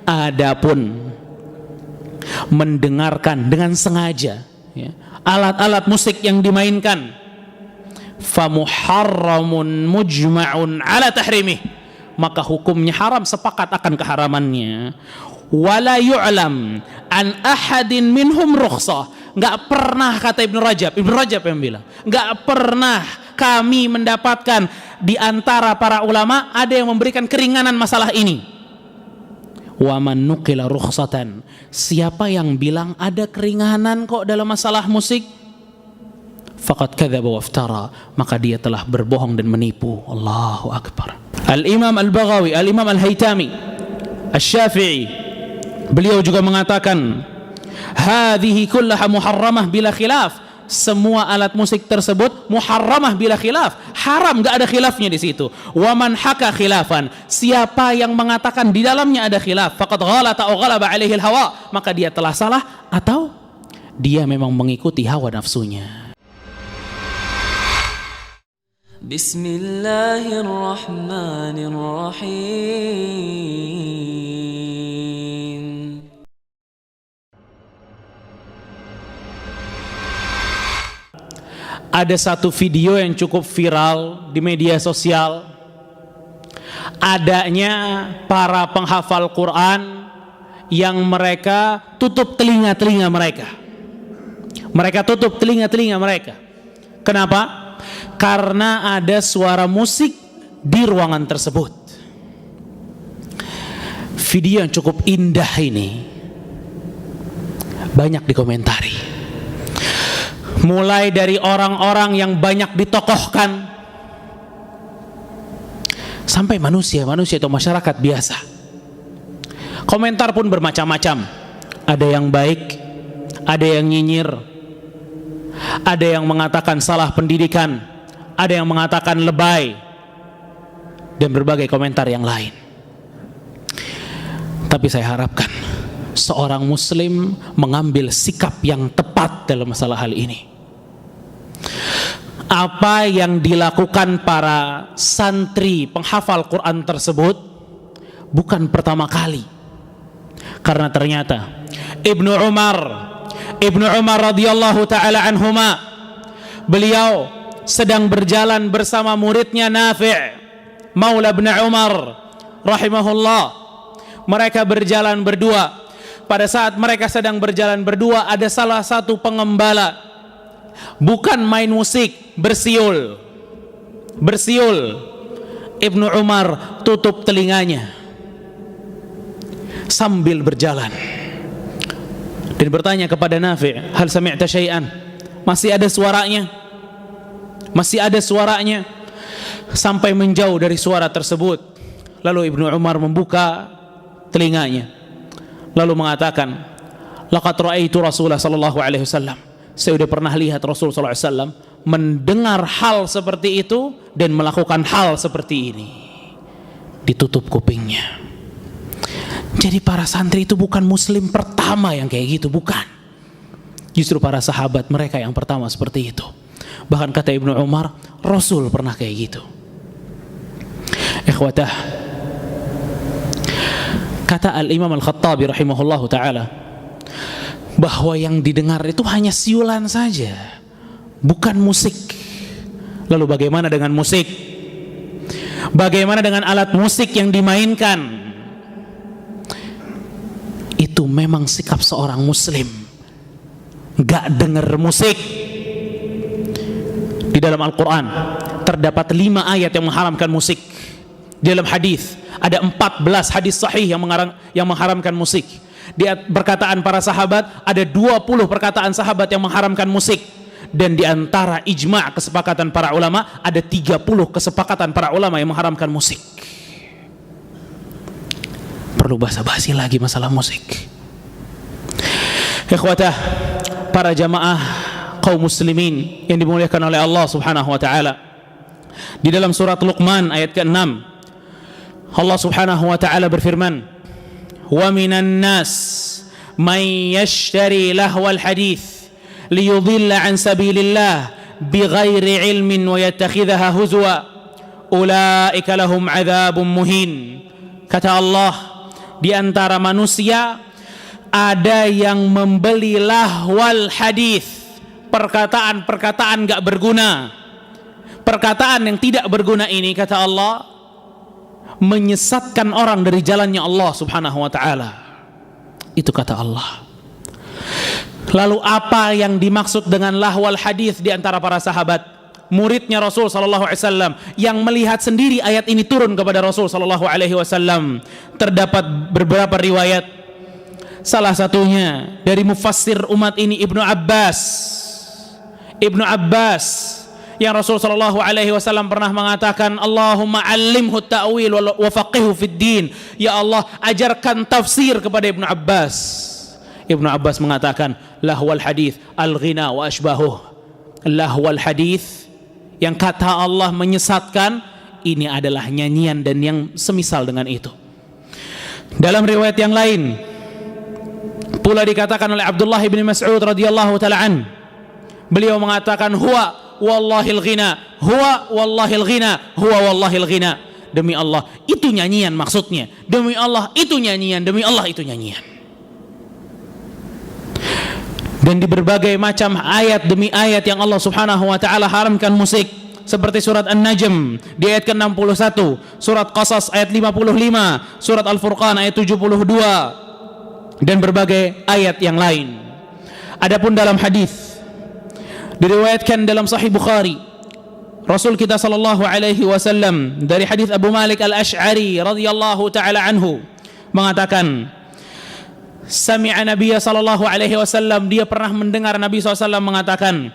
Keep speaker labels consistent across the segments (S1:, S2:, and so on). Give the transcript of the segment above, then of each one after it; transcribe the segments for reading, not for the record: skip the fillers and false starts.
S1: Adapun mendengarkan dengan sengaja ya, alat-alat musik yang dimainkan, famuharramun mujma'un ala tahrimih, maka hukumnya haram, sepakat akan keharamannya. Wala yu'lam an ahadin minhum rukhsah, enggak pernah, kata Ibnu Rajab yang bilang, enggak pernah kami mendapatkan di antara para ulama ada yang memberikan keringanan masalah ini. Wa man nuqila rukhsatan, siapa yang bilang ada keringanan kok dalam masalah musik, faqad kadzaba waftara, maka dia telah berbohong dan menipu. Allahu akbar. Al-Imam Al-Baghawi, Al-Imam Al-Haytami Asy-Syafi'i, beliau juga mengatakan hadhihi kullaha muharramah bila khilaf, semua alat musik tersebut muharramah bila khilaf, haram, enggak ada khilafnya di situ. Wa man haka khilafan, siapa yang mengatakan di dalamnya ada khilaf, faqad ghalata aw ghalaba alaihi al-hawa, maka dia telah salah atau dia memang mengikuti hawa nafsunya. Bismillahirrahmanirrahim. Ada satu video yang cukup viral di media sosial, adanya para penghafal Quran yang mereka tutup telinga-telinga mereka. Mereka tutup telinga-telinga mereka. Kenapa? Karena ada suara musik di ruangan tersebut. Video yang cukup indah ini banyak dikomentari. Mulai dari orang-orang yang banyak ditokohkan sampai manusia atau masyarakat biasa. Komentar pun bermacam-macam. Ada yang baik, ada yang nyinyir, ada yang mengatakan salah pendidikan, ada yang mengatakan lebay, dan berbagai komentar yang lain. Tapi saya harapkan seorang muslim mengambil sikap yang tepat dalam masalah hal ini. Apa yang dilakukan para santri penghafal Quran tersebut bukan pertama kali, karena ternyata Ibnu Umar radhiyallahu taala anhuma, beliau sedang berjalan bersama muridnya Nafi' Maula bin Umar rahimahullah. Mereka berjalan berdua. Pada saat mereka sedang berjalan berdua, ada salah satu pengembala, bukan main musik, bersiul. Ibnu Umar tutup telinganya sambil berjalan dan bertanya kepada Nafi', hal sami'ta syai'an, masih ada suaranya? Sampai menjauh dari suara tersebut. Lalu Ibnu Umar membuka telinganya lalu mengatakan, laqad ra'aitu Rasulullah sallallahu alaihi wasallam, saya sudah pernah lihat Rasul sallallahu alaihi wasallam mendengar hal seperti itu dan melakukan hal seperti ini. Ditutup kupingnya. Jadi para santri itu bukan muslim pertama yang kayak gitu, bukan. Justru para sahabat mereka yang pertama seperti itu. Bahkan kata Ibnu Umar, Rasul pernah kayak gitu. Ikhwatah, kata Al-Imam Al-Khattabi rahimahullahu ta'ala, bahwa yang didengar itu hanya siulan saja, bukan musik. Lalu bagaimana dengan musik? Bagaimana dengan alat musik yang dimainkan? Itu memang sikap seorang muslim, gak denger musik. Di dalam Al-Quran terdapat 5 ayat yang mengharamkan musik. Di dalam hadis ada 14 hadis sahih yang mengharamkan musik. Di perkataan para sahabat ada 20 perkataan sahabat yang mengharamkan musik. Dan di antara ijma' kesepakatan para ulama ada 30 kesepakatan para ulama yang mengharamkan musik. Perlu basa-basi lagi masalah musik. Ikhwatah, para jamaah kaum muslimin yang dimuliakan oleh Allah Subhanahu wa taala. Di dalam surat Luqman ayat ke-6, Allah Subhanahu wa taala berfirman, "Wa minan nas may yashtari lahwal hadits liyudilla an sabilillah bighairi ilmin wa yattakhidhaha huzwa ulaika lahum adzabun muhin." Kata Allah, di antara manusia ada yang membeli lahwal hadis, perkataan-perkataan gak berguna. Perkataan yang tidak berguna ini, kata Allah, menyesatkan orang dari jalannya Allah subhanahu wa ta'ala. Itu kata Allah. Lalu apa yang dimaksud dengan lahwal hadis di antara para sahabat? Muridnya Rasul sallallahu alaihi wasallam yang melihat sendiri ayat ini turun kepada Rasul sallallahu alaihi wasallam. Terdapat beberapa riwayat. Salah satunya dari mufassir umat ini Ibnu Abbas. Ibnu Abbas yang Rasul sallallahu alaihi wasallam pernah mengatakan, Allahumma 'allimhu ta'wil wa faqihhu fid din. Ya Allah, ajarkan tafsir kepada Ibnu Abbas. Ibnu Abbas mengatakan, lahwal hadis al-ghina wa ashbahuh. Lahwal hadis yang kata Allah menyesatkan, ini adalah nyanyian dan yang semisal dengan itu. Dalam riwayat yang lain pula dikatakan oleh Abdullah bin Mas'ud radhiyallahu ta'ala an, beliau mengatakan, huwa wallahil ghina, huwa wallahil ghina, huwa wallahil ghina. Demi Allah itu nyanyian maksudnya, demi Allah itu nyanyian, demi Allah itu nyanyian. Dan di berbagai macam ayat demi ayat yang Allah subhanahu wa ta'ala haramkan musik, seperti surat An-Najm di ayat ke-61, surat Qasas ayat 55, surat Al-Furqan ayat 72, dan berbagai ayat yang lain. Adapun dalam hadis diriwayatkan dalam Sahih Bukhari, Rasul kita sallallahu alaihi wasallam dari hadis Abu Malik Al-Asy'ari radhiyallahu taala anhu mengatakan, sami'a Nabiya sallallahu alaihi wasallam, dia pernah mendengar Nabi SAW mengatakan,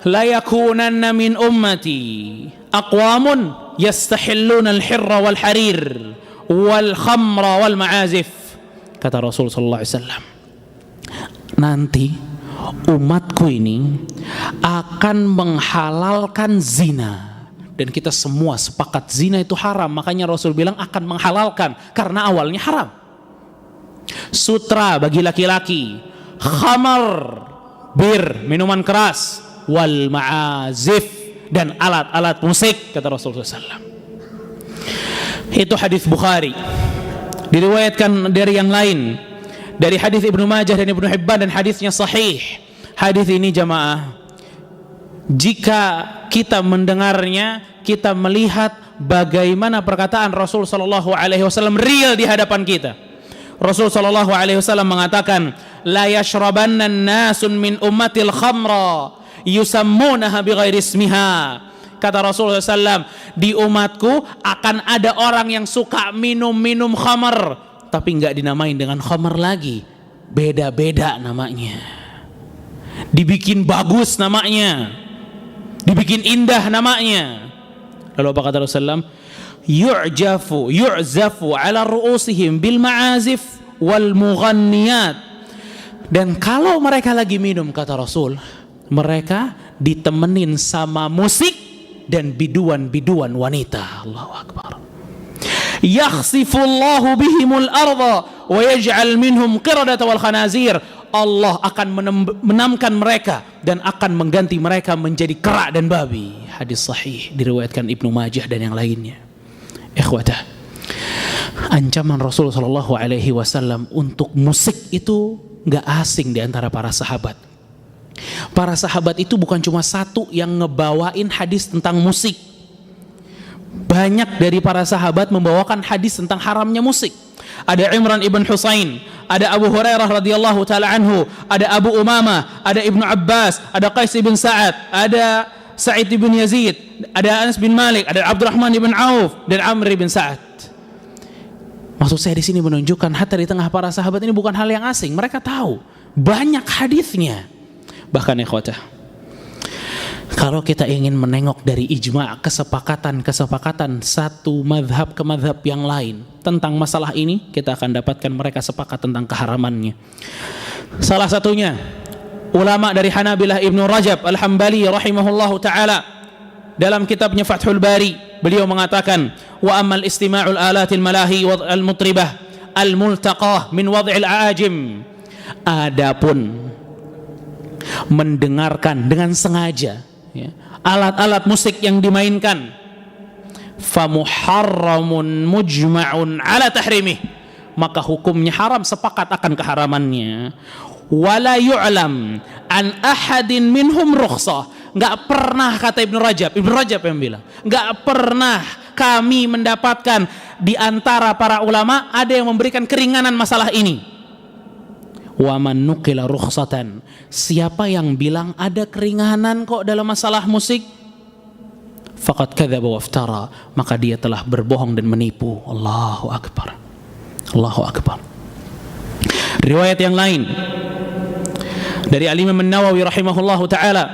S1: la yakunanna min ummati aqwamun yastahilluna al-hirra wal harir wal khamra wal ma'azif. Kata Rasul sallallahu alaihi wasallam, nanti umatku ini akan menghalalkan zina, dan kita semua sepakat zina itu haram. Makanya Rasul bilang akan menghalalkan karena awalnya haram. Sutra bagi laki-laki, khamar, bir, minuman keras, wal ma'azif, dan alat-alat musik, kata Rasulullah SAW. Itu hadis Bukhari. Diriwayatkan dari yang lain, dari hadis Ibnu Majah dan Ibnu Hibban, dan hadisnya sahih. Hadis ini jamaah, jika kita mendengarnya, kita melihat bagaimana perkataan Rasul sallallahu alaihi wasallam real di hadapan kita. Rasul sallallahu alaihi wasallam mengatakan, la yashrabanna an-nasun min ummatil khamra yusammunaha bighairi ismiha. Kata Rasulullah SAW, di umatku akan ada orang yang suka minum-minum khamar, tapi enggak dinamain dengan khamar lagi, beda-beda namanya, dibikin bagus namanya, dibikin indah namanya. Lalu apa kata Rasulullah? Yu'zafu ala ru'usihim bil ma'azif wal mughanniyat. Dan kalau mereka lagi minum, kata Rasul, mereka ditemenin sama musik dan biduan-biduan wanita. Allahu Akbar. Yakhsifullahu bihimul arda wa yaj'al minhum qiradata wal khanazir. Allah akan menamkan mereka dan akan mengganti mereka menjadi kera dan babi. Hadis sahih diriwayatkan Ibnu Majah dan yang lainnya. Ikhwatah, ancaman Rasul sallallahu alaihi wasallam untuk musik itu enggak asing di antara para sahabat. Para sahabat itu bukan cuma satu yang ngebawain hadis tentang musik. Banyak dari para sahabat membawakan hadis tentang haramnya musik. Ada Imran ibn Husain, ada Abu Hurairah radhiyallahu taala anhu, ada Abu Umamah, ada Ibnu Abbas, ada Qais bin Sa'ad, ada Sa'id bin Yazid, ada Anas bin Malik, ada Abdurrahman bin Auf dan Amr bin Sa'ad. Maksud saya di sini menunjukkan hatta di tengah para sahabat ini bukan hal yang asing. Mereka tahu banyak hadisnya. Bahkan ikhwatah, kalau kita ingin menengok dari ijma', kesepakatan satu mazhab ke mazhab yang lain tentang masalah ini, kita akan dapatkan mereka sepakat tentang keharamannya. Salah satunya ulama dari Hanabilah Ibnu Rajab Al-Hambali rahimahullahu taala, dalam kitabnya Fathul Bari, beliau mengatakan, wa ammal istima'ul alatil malahi wal mutribah al multaqah min wad'il aajim. Adapun mendengarkan dengan sengaja alat-alat musik yang dimainkan, famuharramun mujma'un ala tahrimih, maka hukumnya haram, sepakat akan keharamannya. Wala yu'lam an ahadin minhum rukhsah. Enggak pernah, kata Ibnu Rajab yang bilang, enggak pernah kami mendapatkan di antara para ulama ada yang memberikan keringanan masalah ini. Wa man nuqila rukhsatan, siapa yang bilang ada keringanan kok dalam masalah musik, faqad kadzaba wa iftara, maka dia telah berbohong dan menipu. Allahu akbar. Allahu akbar. Riwayat yang lain dari Al-Imam An-Nawawi rahimahullahu taala,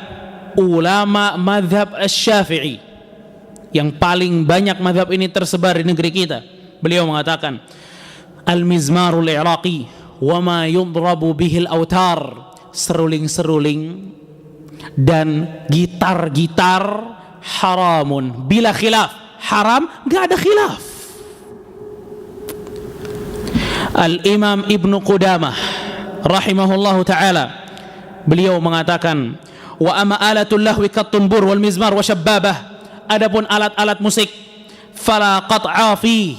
S1: ulama mazhab Asy-Syafi'i yang paling banyak mazhab ini tersebar di negeri kita, beliau mengatakan, al-mizmarul iraqi wa ma yudrabu bihil autar, seruling-seruling dan gitar-gitar haramun bila khilaf, haram, enggak ada khilaf. Al-Imam Ibnu Qudamah rahimahullahu taala, beliau mengatakan, wa amma alatul lahwi kattunbur wal mizmar wa syabbabah, adapun alat-alat musik, fala qat'a fi,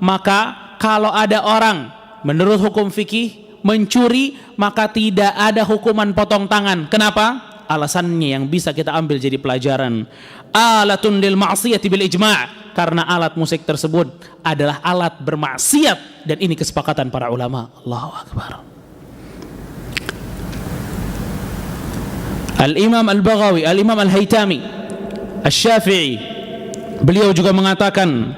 S1: maka kalau ada orang menurut hukum fikih mencuri, maka tidak ada hukuman potong tangan. Kenapa? Alasannya yang bisa kita ambil jadi pelajaran, alatun lil ma'siyati bil ijma', karena alat musik tersebut adalah alat bermaksiat, dan ini kesepakatan para ulama. Allahu akbar. Al-Imam Al-Baghawi, Al-Imam Al-Haytami Asy-Syafi'i, beliau juga mengatakan,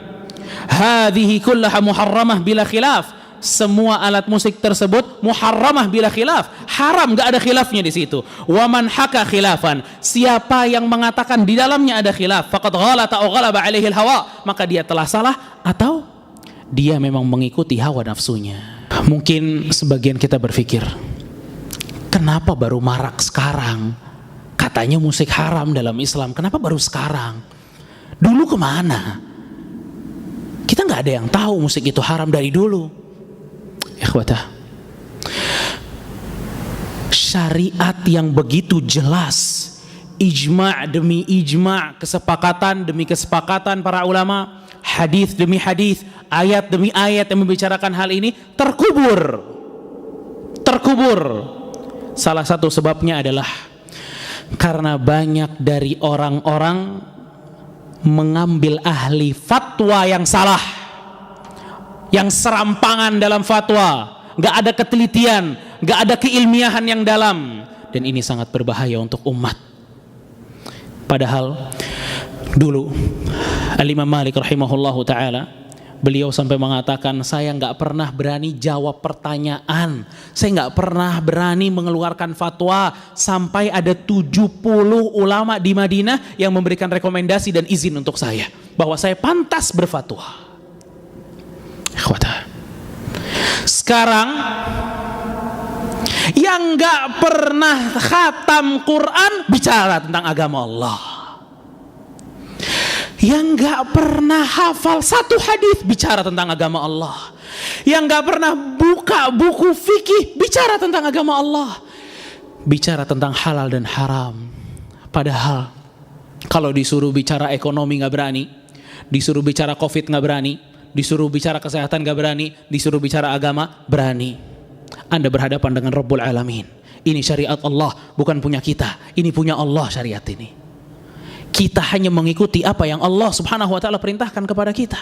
S1: hadhihi kullaha muharramah bila khilaf, semua alat musik tersebut muharramah bila khilaf, haram, enggak ada khilafnya di situ. Wa man haka khilafan, siapa yang mengatakan di dalamnya ada khilaf, faqad ghalata aw ghalaba alaihi al-hawa, maka dia telah salah atau dia memang mengikuti hawa nafsunya. Mungkin sebagian kita berpikir, kenapa baru marak sekarang? Katanya musik haram dalam Islam, kenapa baru sekarang? Dulu kemana? Kita nggak ada yang tahu musik itu haram dari dulu. Ikhwatah, syariat yang begitu jelas, ijma' demi ijma', kesepakatan demi kesepakatan para ulama, hadis demi hadis, ayat demi ayat yang membicarakan hal ini terkubur. Salah satu sebabnya adalah karena banyak dari orang-orang mengambil ahli fatwa yang salah, yang serampangan dalam fatwa, gak ada ketelitian, gak ada keilmiahan yang dalam, dan ini sangat berbahaya untuk umat. Padahal dulu Al-Imam Malik rahimahullahu ta'ala, beliau sampai mengatakan, saya gak pernah berani jawab pertanyaan, saya gak pernah berani mengeluarkan fatwa sampai ada 70 ulama di Madinah yang memberikan rekomendasi dan izin untuk saya bahwa saya pantas berfatwa. Sekarang yang gak pernah khatam Quran bicara tentang agama Allah, yang gak pernah hafal satu hadis bicara tentang agama Allah, yang gak pernah buka buku fikih bicara tentang agama Allah, bicara tentang halal dan haram. Padahal kalau disuruh bicara ekonomi gak berani, disuruh bicara covid gak berani, disuruh bicara kesehatan gak berani, disuruh bicara agama berani. Anda berhadapan dengan Rabbul Alamin. Ini syariat Allah, bukan punya kita. Ini punya Allah syariat ini. Kita hanya mengikuti apa yang Allah subhanahu wa ta'ala perintahkan kepada kita.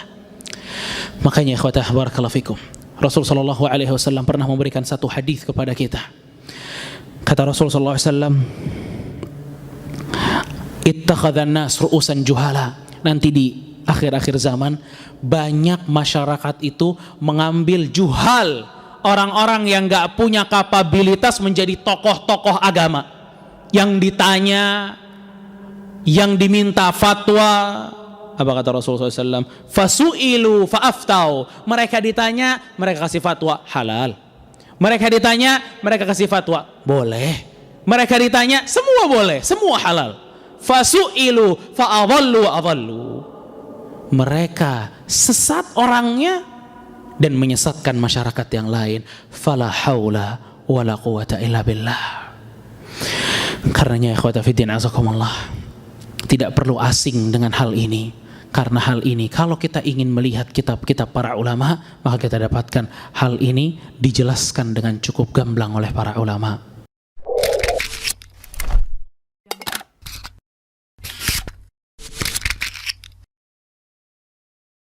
S1: Makanya ikhwatah barakallahu fikum, Rasul sallallahu alaihi wasallam pernah memberikan satu hadis kepada kita. Kata Rasul sallallahu alaihi wasallam, ittakhadhan nas ru'usan juhala. Nanti di akhir-akhir zaman banyak masyarakat itu mengambil juhal, orang-orang yang gak punya kapabilitas menjadi tokoh-tokoh agama, yang ditanya, yang diminta fatwa. Apa kata Rasulullah SAW? Fasu'ilu fa'aftau. Mereka ditanya, mereka kasih fatwa halal. Mereka ditanya, mereka kasih fatwa boleh. Mereka ditanya, semua boleh, semua halal. Fasu'ilu fa'adhallu wa'adhallu. Mereka sesat orangnya dan menyesatkan masyarakat yang lain. Fala haula wala quwata illa billah. Karenanya ikhwata fiddin azakumullah, tidak perlu asing dengan hal ini. Karena hal ini, kalau kita ingin melihat kitab-kitab para ulama, maka kita dapatkan hal ini dijelaskan dengan cukup gamblang oleh para ulama.